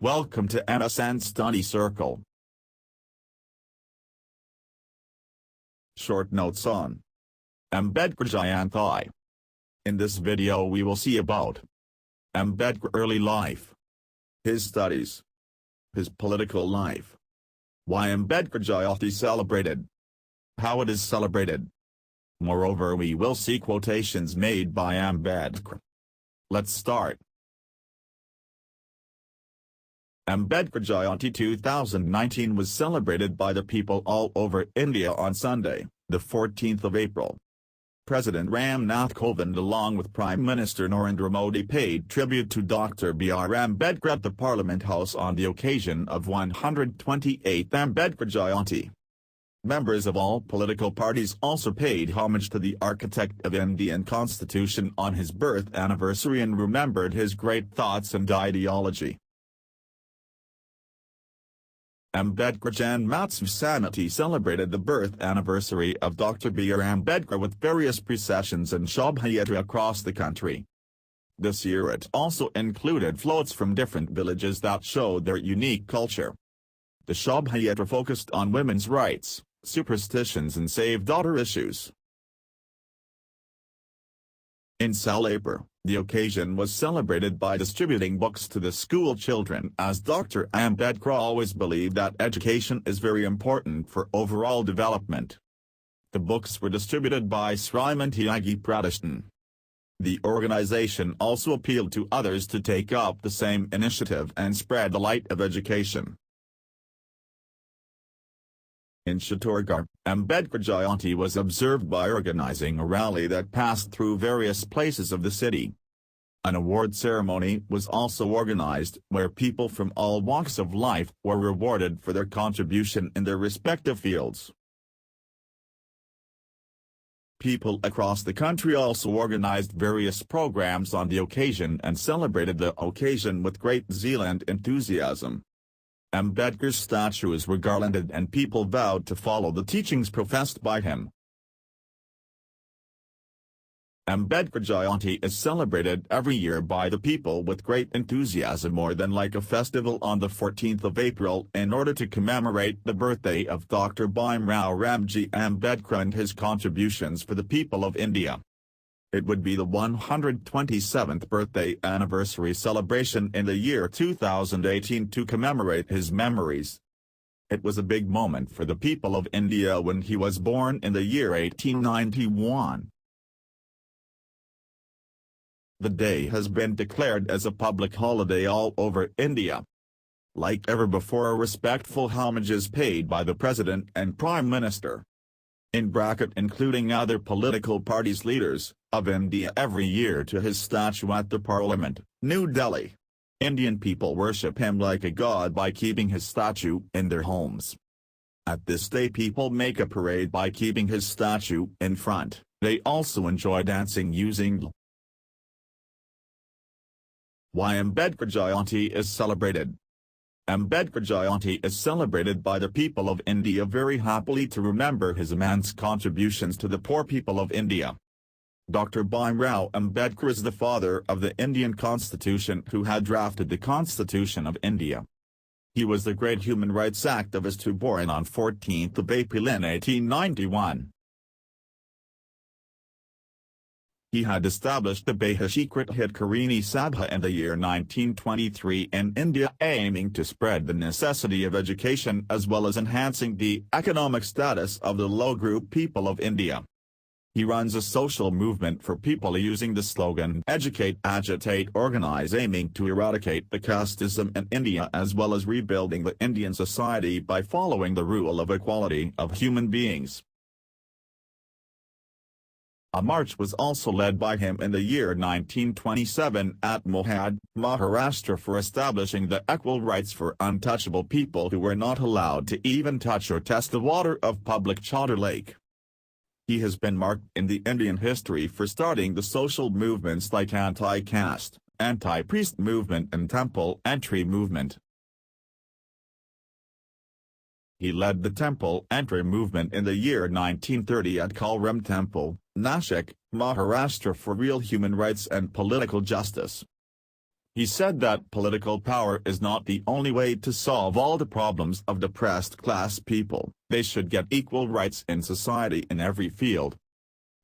Welcome to MSN Study Circle. Short notes on Ambedkar Jayanthi. In this video we will see about Ambedkar early life, his studies, his political life, why Ambedkar Jayanthi celebrated, how it is celebrated. Moreover, we will see quotations made by Ambedkar. Let's start. Ambedkar Jayanthi 2019 was celebrated by the people all over India on Sunday, the 14th of April. President Ram Nath Kovind along with Prime Minister Narendra Modi paid tribute to Dr. B.R. Ambedkar at the Parliament House on the occasion of 128th Ambedkar Jayanthi. Members of all political parties also paid homage to the architect of Indian Constitution on his birth anniversary and remembered his great thoughts and ideology. Ambedkar Jayanthi celebrated the birth anniversary of Dr. B.R. Ambedkar with various processions and Shobhayatra across the country. This year it also included floats from different villages that showed their unique culture. The Shobhayatra focused on women's rights, superstitions and save daughter issues. In Salapur, the occasion was celebrated by distributing books to the school children as Dr. Ambedkar always believed that education is very important for overall development. The books were distributed by Srimanti Agi Pradeshan. The organization also appealed to others to take up the same initiative and spread the light of education. In Chittorgarh, Ambedkar Jayanthi was observed by organizing a rally that passed through various places of the city. An award ceremony was also organized where people from all walks of life were rewarded for their contribution in their respective fields. People across the country also organized various programs on the occasion and celebrated the occasion with great zeal and enthusiasm. Ambedkar's statues were garlanded and people vowed to follow the teachings professed by him. Ambedkar Jayanthi is celebrated every year by the people with great enthusiasm more than like a festival on the 14th of April in order to commemorate the birthday of Dr. Bhimrao Ramji Ambedkar and his contributions for the people of India. It would be the 127th birthday anniversary celebration in the year 2018 to commemorate his memories. It was a big moment for the people of India when he was born in the year 1891. The day has been declared as a public holiday all over India. Like ever before, a respectful homage is paid by the President and Prime Minister, including other political parties' leaders, of India every year to his statue at the Parliament, New Delhi. Indian people worship him like a god by keeping his statue in their homes. At this day people make a parade by keeping his statue in front. They also enjoy dancing using Why Ambedkar Jayanthi is celebrated. Ambedkar Jayanthi is celebrated by the people of India very happily to remember his immense contributions to the poor people of India. Dr. Bhimrao Ambedkar is the father of the Indian Constitution who had drafted the Constitution of India. He was the great human rights activist who born on 14th of April in 1891. He had established the Behashikrit Hitkarini Sabha in the year 1923 in India aiming to spread the necessity of education as well as enhancing the economic status of the low-group people of India. He runs a social movement for people using the slogan Educate, Agitate, Organize aiming to eradicate the casteism in India as well as rebuilding the Indian society by following the rule of equality of human beings. A march was also led by him in the year 1927 at Mohad, Maharashtra for establishing the equal rights for untouchable people who were not allowed to even touch or test the water of public Chowdhury Lake. He has been marked in the Indian history for starting the social movements like anti-caste, anti-priest movement and temple entry movement. He led the temple entry movement in the year 1930 at Kalram Temple, Nashik, Maharashtra for real human rights and political justice. He said that political power is not the only way to solve all the problems of depressed class people. They should get equal rights in society in every field.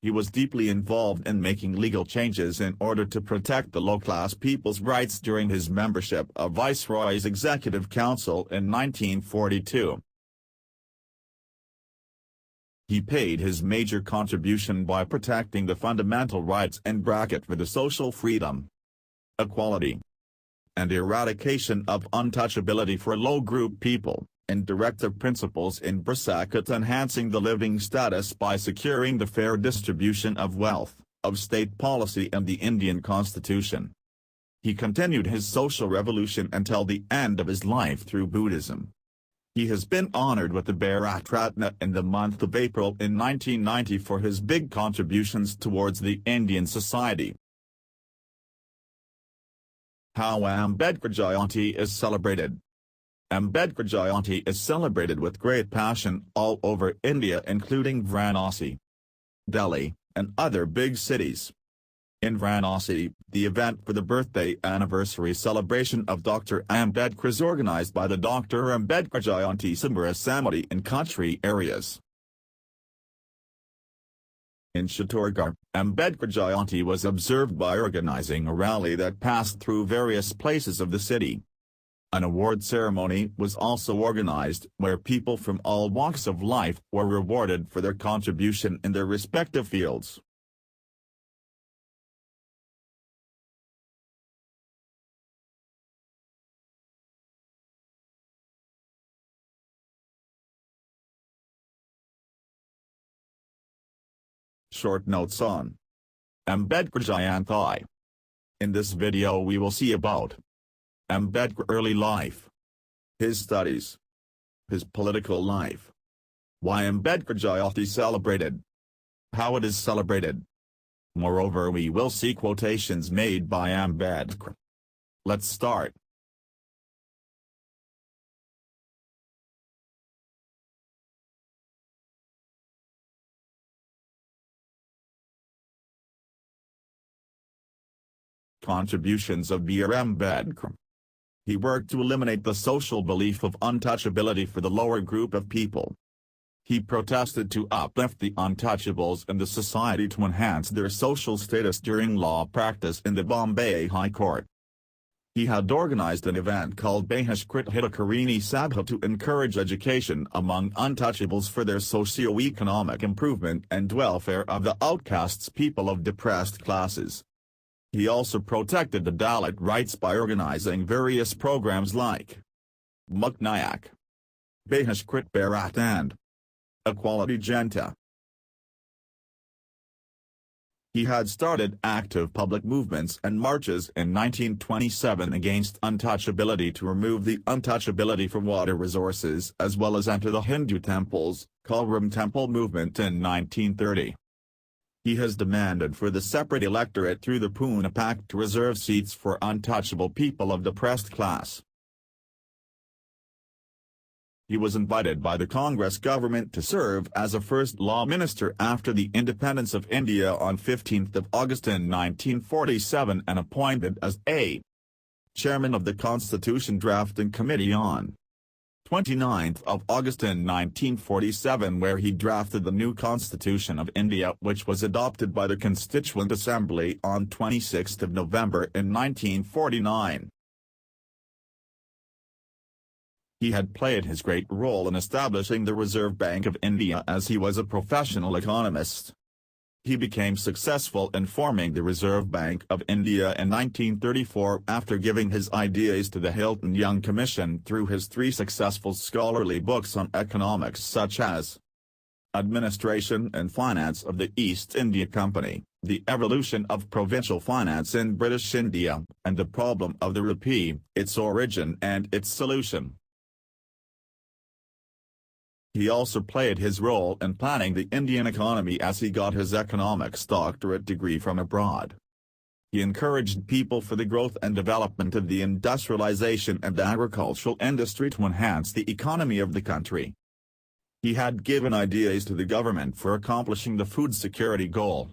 He was deeply involved in making legal changes in order to protect the low-class people's rights during his membership of Viceroy's Executive Council in 1942. He paid his major contribution by protecting the fundamental rights and bracket for the social freedom, equality, and eradication of untouchability for low-group people, and directive principles in bracket enhancing the living status by securing the fair distribution of wealth, of state policy and the Indian Constitution. He continued his social revolution until the end of his life through Buddhism. He has been honored with the Bharat Ratna in the month of April in 1990 for his big contributions towards the Indian society. How Ambedkar Jayanthi is celebrated. Ambedkar Jayanthi is celebrated with great passion all over India, including Varanasi, Delhi, and other big cities. In Varanasi, the event for the birthday anniversary celebration of Dr. Ambedkar is organized by the Dr. Ambedkar Jayanthi Samara Samiti in country areas. In Chittorgarh, Ambedkar Jayanthi was observed by organizing a rally that passed through various places of the city. An award ceremony was also organized where people from all walks of life were rewarded for their contribution in their respective fields. Short notes on Ambedkar Jayanthi. In this video we will see about Ambedkar early life, his studies, his political life, why Ambedkar Jayanthi celebrated, how it is celebrated. Moreover, we will see quotations made by Ambedkar. Let's start. Contributions of B. R. Ambedkar. He worked to eliminate the social belief of untouchability for the lower group of people. He protested to uplift the untouchables in the society to enhance their social status during law practice in the Bombay High Court. He had organized an event called Bahishkrit Hitakarini Sabha to encourage education among untouchables for their socio-economic improvement and welfare of the outcasts people of depressed classes. He also protected the Dalit rights by organizing various programs like Muknayak, Bahishkrit Bharat and Equality Janta. He had started active public movements and marches in 1927 against untouchability to remove the untouchability for water resources as well as enter the Hindu temples, Kulram Temple movement in 1930. He has demanded for the separate electorate through the Pune Pact to reserve seats for untouchable people of depressed class. He was invited by the Congress government to serve as a first law minister after the independence of India on 15 August in 1947 and appointed as a chairman of the Constitution Drafting Committee on 29 August in 1947, where he drafted the new Constitution of India, which was adopted by the Constituent Assembly on 26 November in 1949. He had played his great role in establishing the Reserve Bank of India as he was a professional economist. He became successful in forming the Reserve Bank of India in 1934 after giving his ideas to the Hilton Young Commission through his 3 successful scholarly books on economics such as Administration and Finance of the East India Company, The Evolution of Provincial Finance in British India, and The Problem of the Rupee, Its Origin and Its Solution. He also played his role in planning the Indian economy as he got his economics doctorate degree from abroad. He encouraged people for the growth and development of the industrialization and agricultural industry to enhance the economy of the country. He had given ideas to the government for accomplishing the food security goal.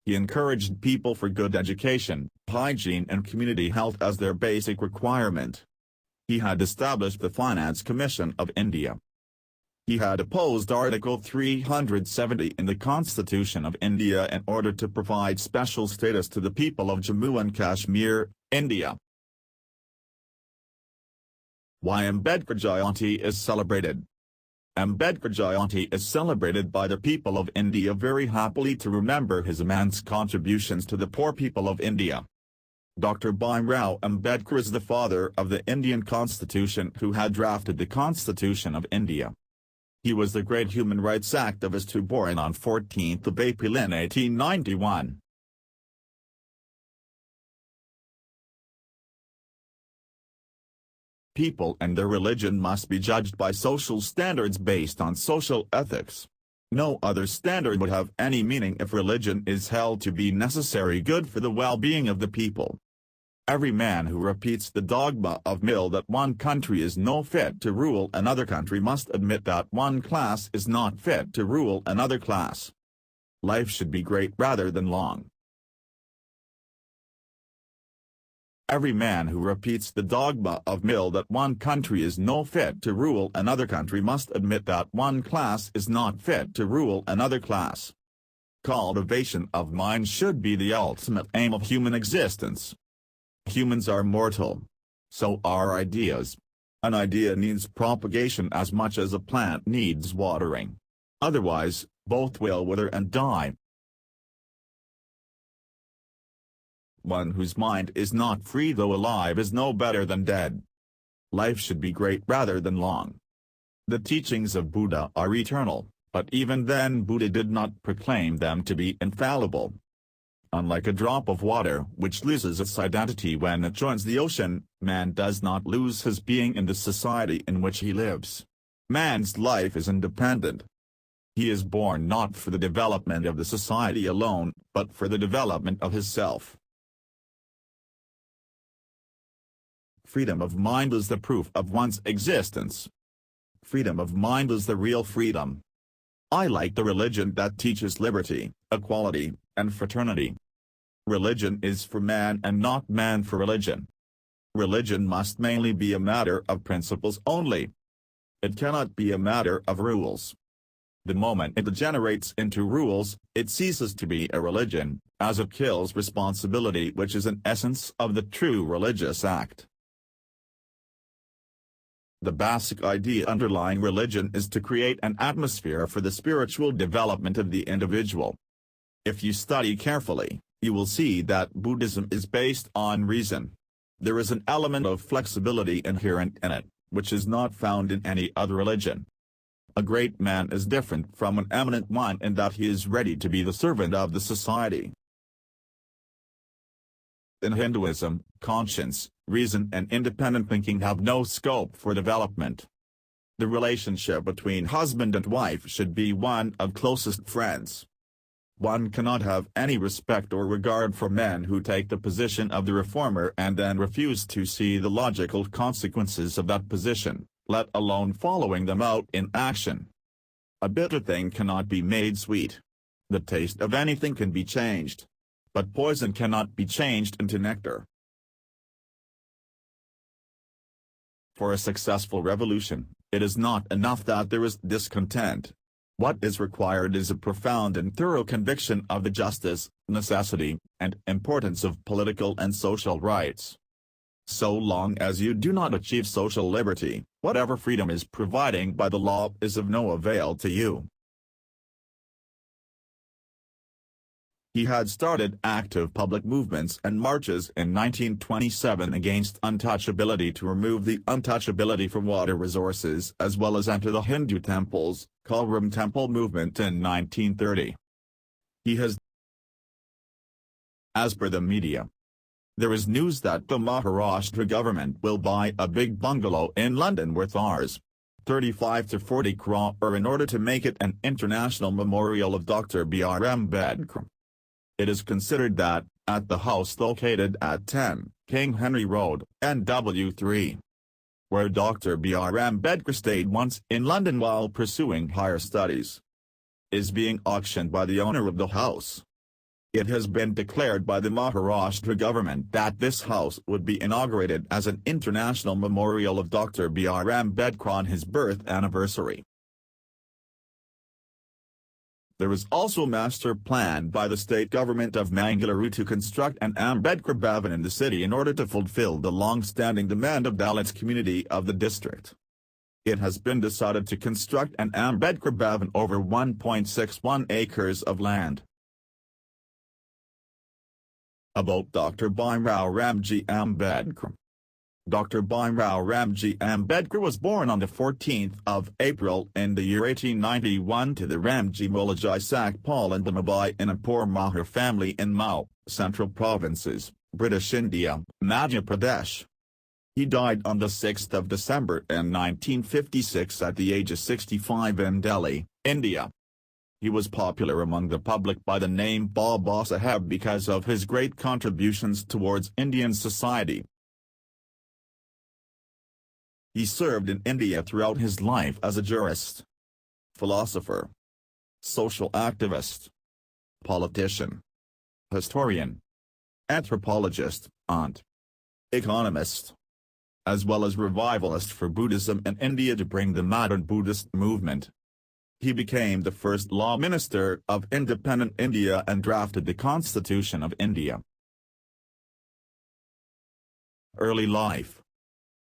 He encouraged people for good education, hygiene and community health as their basic requirement. He had established the Finance Commission of India. He had opposed Article 370 in the Constitution of India in order to provide special status to the people of Jammu and Kashmir, India. Why Ambedkar Jayanthi is celebrated. Ambedkar Jayanthi is celebrated by the people of India very happily to remember his immense contributions to the poor people of India. Dr. Bhimrao Ambedkar is the father of the Indian Constitution who had drafted the Constitution of India. He was the great human rights activist who born on 14th of April in 1891. People and their religion must be judged by social standards based on social ethics. No other standard would have any meaning if religion is held to be necessary good for the well-being of the people. Every man who repeats the dogma of mill that one country is no fit to rule another country must admit that one class is not fit to rule another class. Life should be great rather than long. Every man who repeats the dogma of mill that one country is no fit to rule another country must admit that one class is not fit to rule another class. Cultivation of mind should be the ultimate aim of human existence. Humans are mortal. So are ideas. An idea needs propagation as much as a plant needs watering. Otherwise, both will wither and die. One whose mind is not free though alive is no better than dead. Life should be great rather than long. The teachings of Buddha are eternal, but even then Buddha did not proclaim them to be infallible. Unlike a drop of water which loses its identity when it joins the ocean, man does not lose his being in the society in which he lives. Man's life is independent. He is born not for the development of the society alone, but for the development of his self. Freedom of mind is the proof of one's existence. Freedom of mind is the real freedom. I like the religion that teaches liberty, equality, and fraternity. Religion is for man and not man for religion. Religion must mainly be a matter of principles only. It cannot be a matter of rules. The moment it degenerates into rules, it ceases to be a religion, as it kills responsibility, which is an essence of the true religious act. The basic idea underlying religion is to create an atmosphere for the spiritual development of the individual. If you study carefully, you will see that Buddhism is based on reason. There is an element of flexibility inherent in it, which is not found in any other religion. A great man is different from an eminent one in that he is ready to be the servant of the society. In Hinduism, conscience, reason and independent thinking have no scope for development. The relationship between husband and wife should be one of closest friends. One cannot have any respect or regard for men who take the position of the reformer and then refuse to see the logical consequences of that position, let alone following them out in action. A bitter thing cannot be made sweet. The taste of anything can be changed, but poison cannot be changed into nectar. For a successful revolution, it is not enough that there is discontent. What is required is a profound and thorough conviction of the justice, necessity, and importance of political and social rights. So long as you do not achieve social liberty, whatever freedom is providing by the law is of no avail to you. He had started active public movements and marches in 1927 against untouchability to remove the untouchability for water resources as well as enter the Hindu temples, Kalram Temple movement in 1930. He has. As per the media, there is news that the Maharashtra government will buy a big bungalow in London worth Rs. 35 to 40 crore in order to make it an international memorial of Dr. B.R. Ambedkar. It is considered that, at the house located at 10 King Henry Road, NW3, where Dr. B.R. Ambedkar stayed once in London while pursuing higher studies, is being auctioned by the owner of the house. It has been declared by the Maharashtra government that this house would be inaugurated as an international memorial of Dr. B.R. Ambedkar on his birth anniversary. There is also a master plan by the state government of Mangaluru to construct an Ambedkar Bhavan in the city in order to fulfill the long-standing demand of Dalit community of the district. It has been decided to construct an Ambedkar Bhavan over 1.61 acres of land. About Dr. Bhimrao Ramji Ambedkar. Dr. Bhimrao Ramji Ambedkar was born on the 14th of April in the year 1891 to the Ramji Mulajai Sakpal and the Mabai in a poor Mahar family in Mao, Central Provinces, British India, Madhya Pradesh. He died on the 6th of December in 1956 at the age of 65 in Delhi, India. He was popular among the public by the name Baba Saheb because of his great contributions towards Indian society. He served in India throughout his life as a jurist, philosopher, social activist, politician, historian, anthropologist, and economist, as well as revivalist for Buddhism in India to bring the modern Buddhist movement. He became the first law minister of independent India and drafted the Constitution of India. Early life.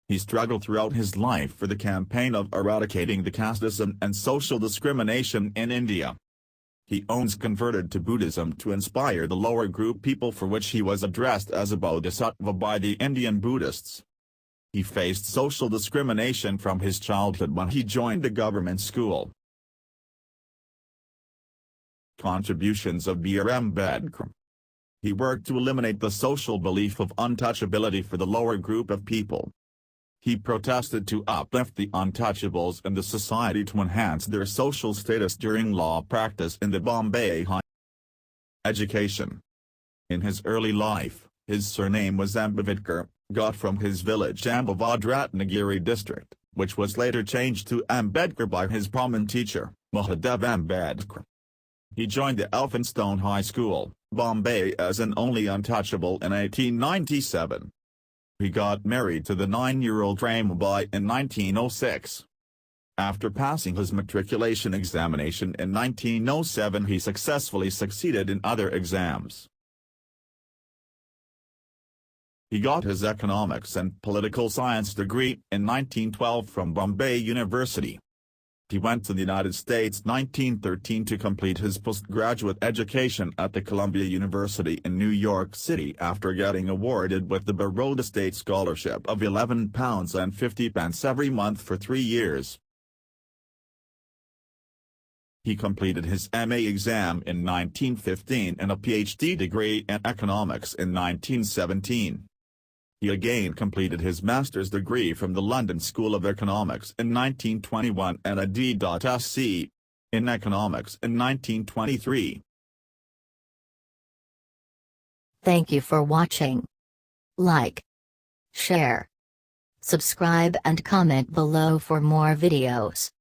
He struggled throughout his life for the campaign of eradicating the casteism and social discrimination in India. He converted to Buddhism to inspire the lower group people, for which he was addressed as a bodhisattva by the Indian Buddhists. He faced social discrimination from his childhood when he joined the government school. Contributions of B.R. Ambedkar. He worked to eliminate the social belief of untouchability for the lower group of people. He protested to uplift the untouchables in the society to enhance their social status during law practice in the Bombay High. Education. In his early life, his surname was Ambedkar, got from his village Ambavad Ratnagiri district, which was later changed to Ambedkar by his Brahmin teacher, Mahadev Ambedkar. He joined the Elphinstone High School, Bombay as an only untouchable in 1897. He got married to the 9-year-old Ramabai in 1906. After passing his matriculation examination in 1907, he successfully succeeded in other exams. He got his economics and political science degree in 1912 from Bombay University. He went to the United States 1913 to complete his postgraduate education at the Columbia University in New York City after getting awarded with the Baroda State Scholarship of £11.50 every month for 3 years. He completed his MA exam in 1915 and a PhD degree in economics in 1917. He again completed his master's degree from the London School of Economics in 1921 and a D.Sc. in economics in 1923. Thank you for watching. Like, share, subscribe and comment below for more videos.